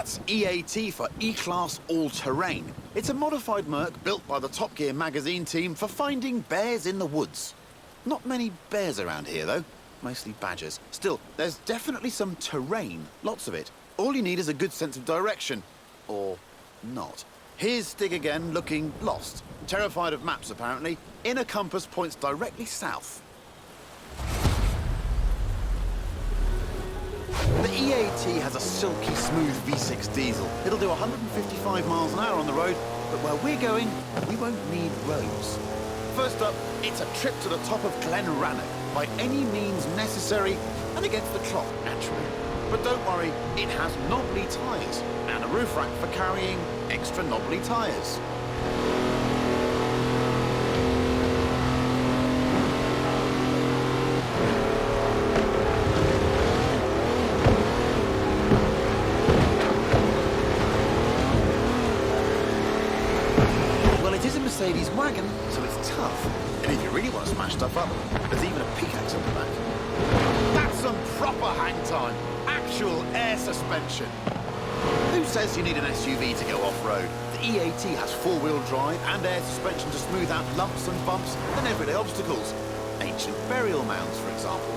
That's EAT for E-Class All-Terrain. It's a modified Merc built by the TopGear magazine team for finding bears in the woods. Not many bears around here, though. Mostly badgers. Still, there's definitely some terrain. Lots of it. All you need is a good sense of direction. Or not. Here's Stig again, looking lost. Terrified of maps, apparently. Inner compass points directly south. The EAT has a silky smooth V6 diesel. It'll do 155 miles an hour on the road, but where we're going, we won't need roads. First up, it's a trip to the top of Glen Rannoch, by any means necessary, and against the clock, naturally. But don't worry, it has knobbly tyres, and a roof rack for carrying extra knobbly tyres. Mercedes wagon, so it's tough. And if you really want to smash stuff up, there's even a pickaxe on the back. That's some proper hang time. Actual air suspension. Who says you need an SUV to go off-road? The EAT has four-wheel drive and air suspension to smooth out lumps and bumps and everyday obstacles. Ancient burial mounds, for example.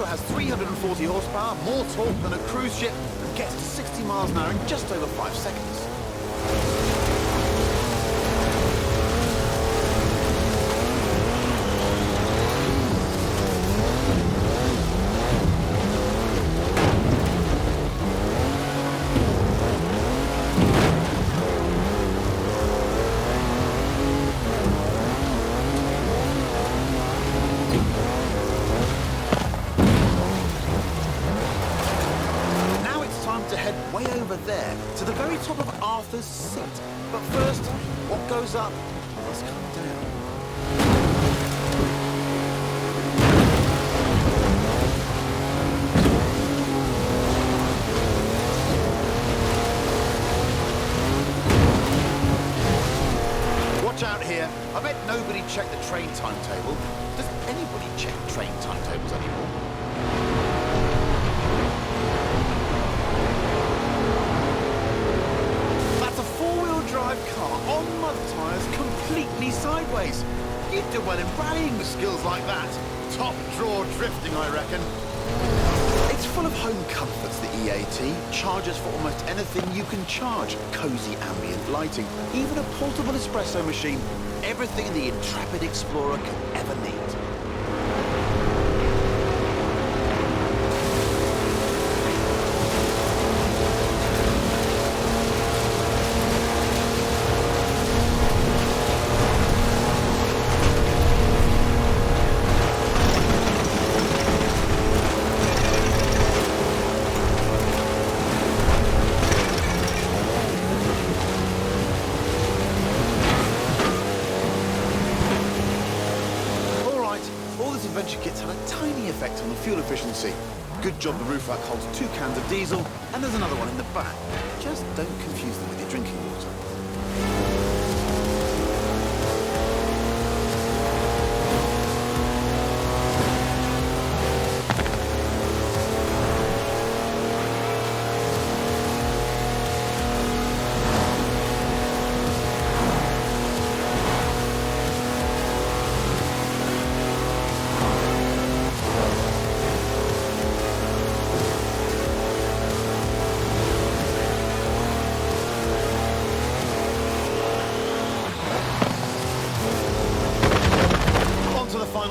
Has 340 horsepower, more torque than a cruise ship, and gets to 60 miles an hour in just over 5 seconds. Way over there, to the very top of Arthur's Seat. But first, what goes up must come down. Watch out here. I bet nobody checked the train timetable. Does anybody check train timetables anymore? Drive car on mud tyres completely sideways. You'd do well in rallying with skills like that. Top draw drifting, I reckon. It's full of home comforts, the EAT. Charges for almost anything you can charge. Cozy ambient lighting, even a portable espresso machine. Everything the intrepid explorer could ever need. Adventure kits had a tiny effect on the fuel efficiency. Good job the roof rack holds 2 cans of diesel, and there's another one in the back. Just don't confuse them with your drinking water.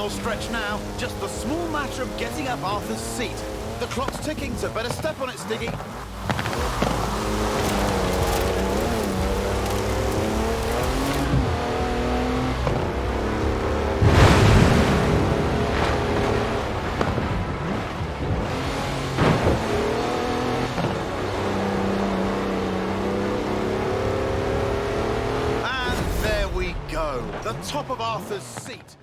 final stretch now. Just the small matter of getting up Arthur's seat. The clock's ticking, so better step on it, Stiggy. And there we go, the top of Arthur's seat.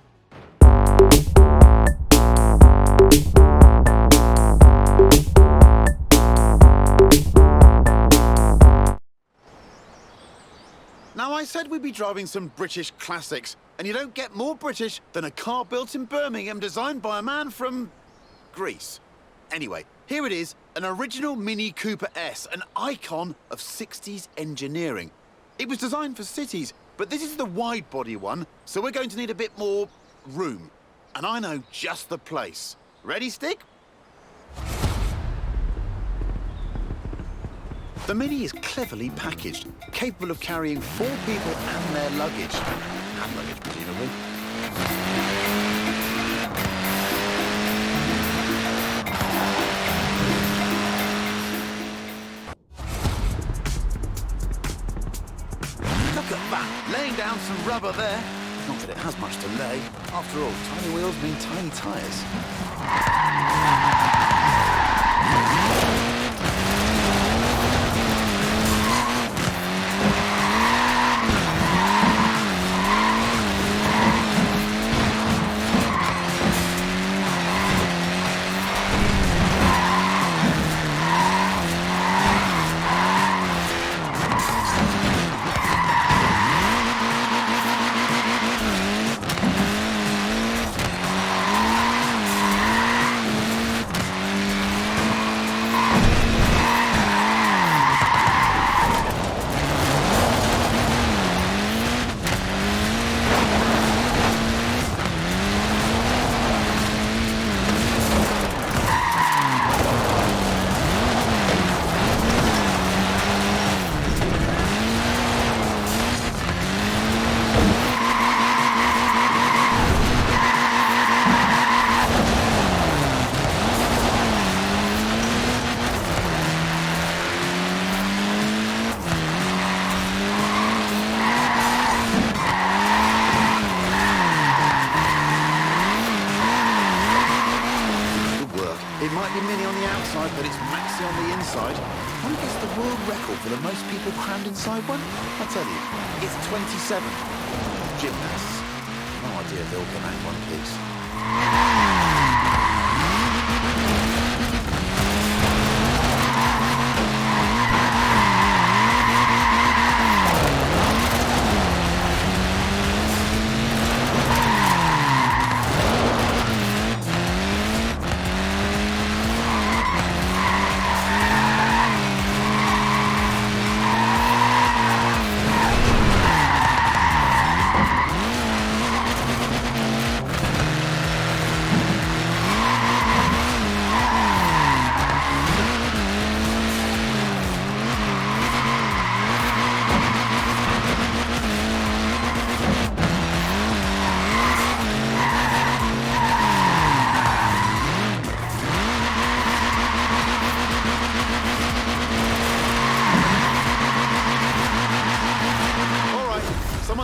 Now, I said we'd be driving some British classics, and you don't get more British than a car built in Birmingham designed by a man from Greece. Anyway, here it is, an original Mini Cooper S, an icon of 60s engineering. It was designed for cities, but this is the wide-body one, so we're going to need a bit more room. And I know just the place. Ready, Stig? The Mini is cleverly packaged, capable of carrying 4 people and their luggage. Hand luggage, presumably. Look at that, laying down some rubber there. Not that it has much to lay. After all, tiny wheels mean tiny tyres. But it's maxi on the inside. Who gets the world record for the most people crammed inside one? I tell you, it's 27. Gymnasts. No idea if they'll come out in one piece.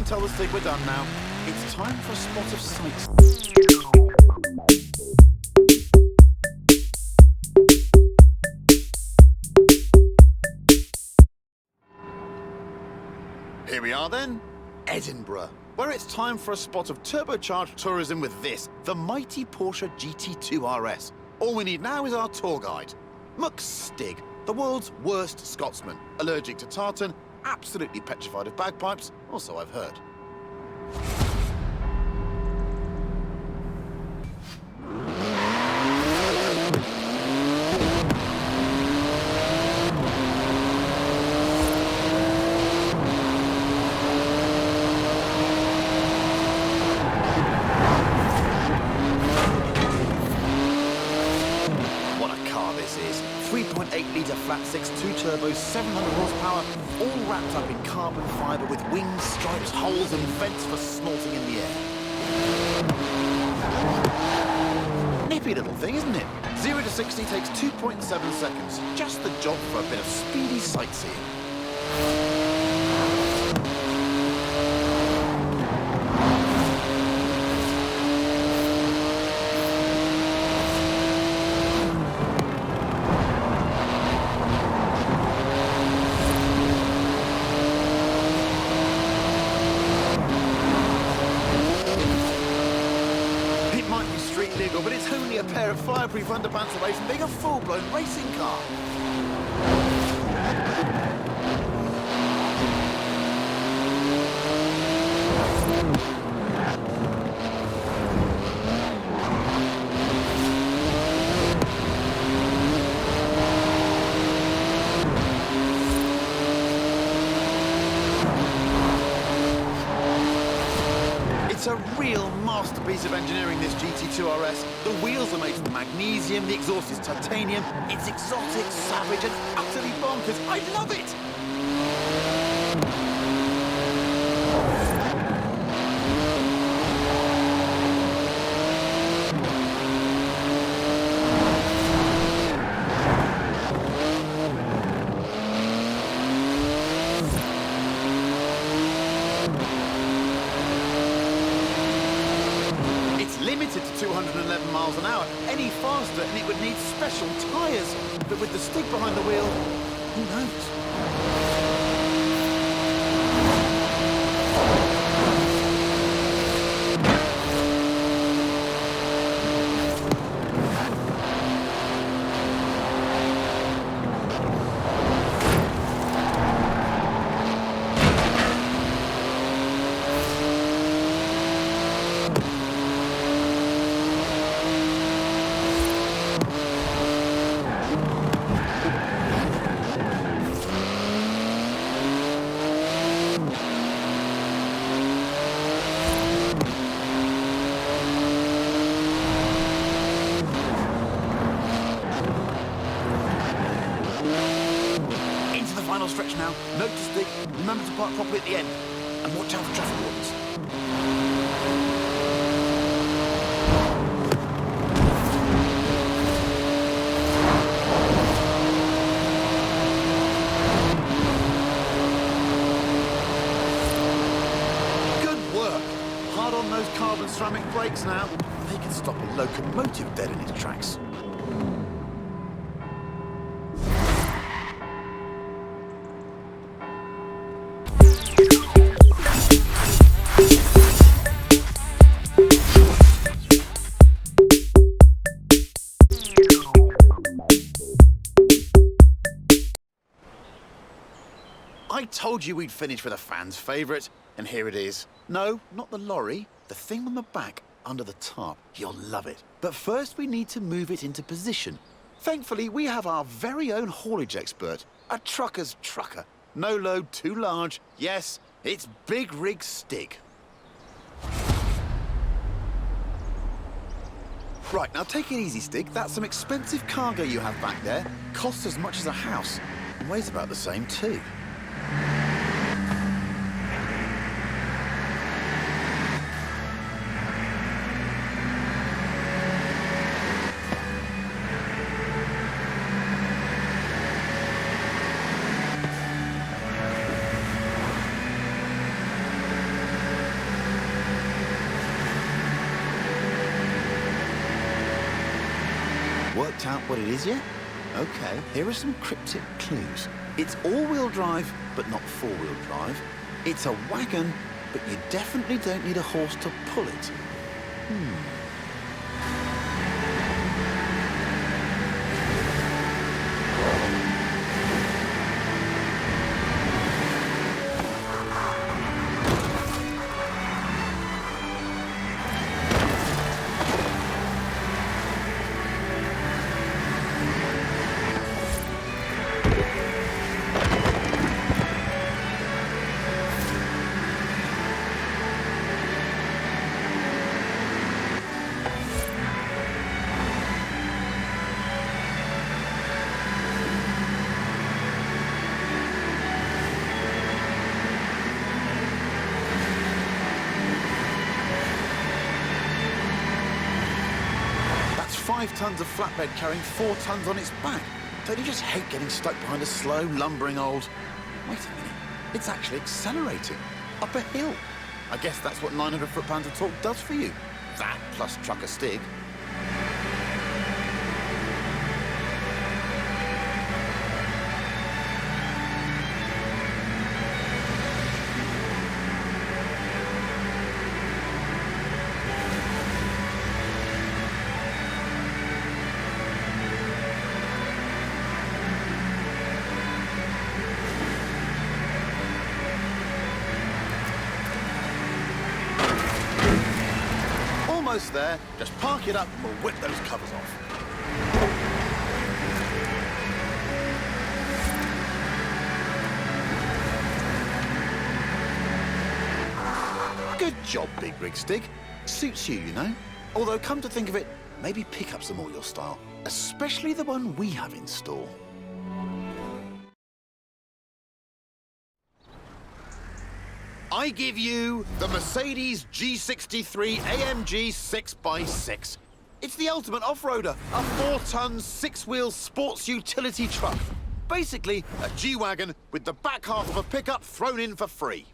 Tell the Stig we're done now. It's time for a spot of sights. Here we are then, Edinburgh, where it's time for a spot of turbocharged tourism with this, the mighty Porsche GT2 RS. All we need now is our tour guide, Muck Stig, the world's worst Scotsman, allergic to tartan, absolutely petrified of bagpipes, also I've heard. What a car this is. 3.8-litre flat six, 2 turbos, 700 horsepower, all wrapped up in carbon fibre with wings, stripes, holes and vents for snorting in the air. Nippy little thing, isn't it? 0 to 60 takes 2.7 seconds. Just the job for a bit of speedy sightseeing. But it's only a pair of fireproof underpants away from being a full-blown racing car. It's a real masterpiece of engineering, this GT2 RS. The wheels are made from magnesium, the exhaust is titanium. It's exotic, savage, and utterly bonkers. I love it! Limited to 211 miles an hour. Any faster and it would need special tyres. But with the stick behind the wheel, who knows? Final stretch now. Note to stick. Remember to park properly at the end. And watch out for traffic wardens. Good work. Hard on those carbon ceramic brakes now. They can stop a locomotive dead in its tracks. I told you we'd finish with a fan's favourite, and here it is. No, not the lorry, the thing on the back, under the tarp. You'll love it. But first we need to move it into position. Thankfully, we have our very own haulage expert, a trucker's trucker. No load too large. Yes, it's Big Rig Stig. Right, now take it easy, Stig. That's some expensive cargo you have back there. Costs as much as a house. And weighs about the same too. Worked out what it is yet? Okay, here are some cryptic clues. It's all-wheel drive, but not four-wheel drive. It's a wagon, but you definitely don't need a horse to pull it. 5 tons of flatbed carrying 4 tons on its back. Don't you just hate getting stuck behind a slow, lumbering old... Wait a minute. It's actually accelerating. Up a hill. I guess that's what 900 foot-pounds of torque does for you. That plus trucker Stig. Almost there. Just park it up and we'll whip those covers off. Good job, Big Rig Stig. Suits you, you know. Although, come to think of it, maybe pickups are more your style. Especially the one we have in store. I give you the Mercedes G63 AMG 6x6. It's the ultimate off-roader, a 4-ton, 6-wheel sports utility truck. Basically, a G-Wagon with the back half of a pickup thrown in for free.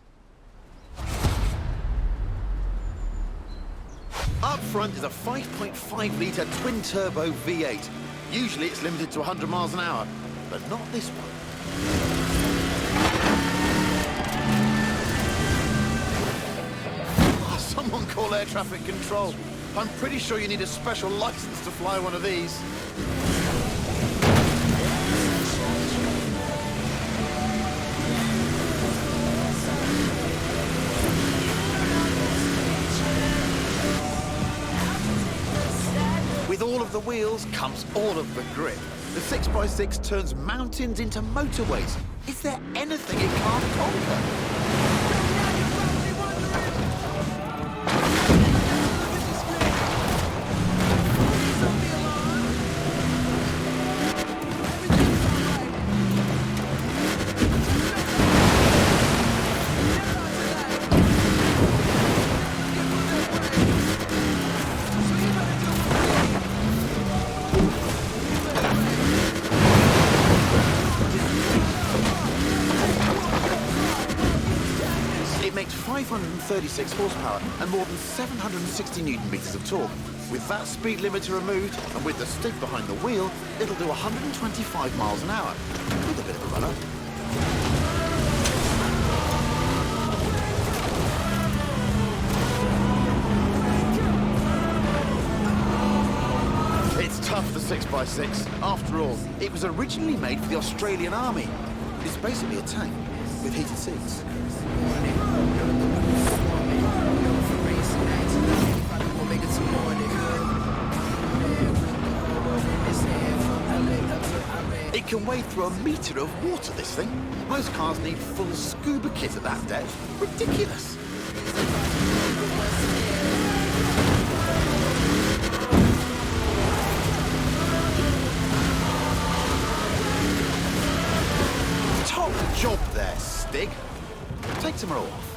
Up front is a 5.5-litre twin-turbo V8. Usually it's limited to 100 miles an hour, but not this one. Someone call air traffic control. I'm pretty sure you need a special license to fly one of these. With all of the wheels comes all of the grip. The 6x6 turns mountains into motorways. Is there anything it can't conquer? Makes 536 horsepower and more than 760 newton meters of torque. With that speed limiter removed and with the Stig behind the wheel, it'll do 125 miles an hour with a bit of a run-up. It's tough, the 6x6. After all, it was originally made for the Australian Army. It's basically a tank with heated seats. It can wade through 1 metre of water, this thing. Most cars need full scuba kit at that depth. Ridiculous. Top job there, Stig. Take tomorrow off.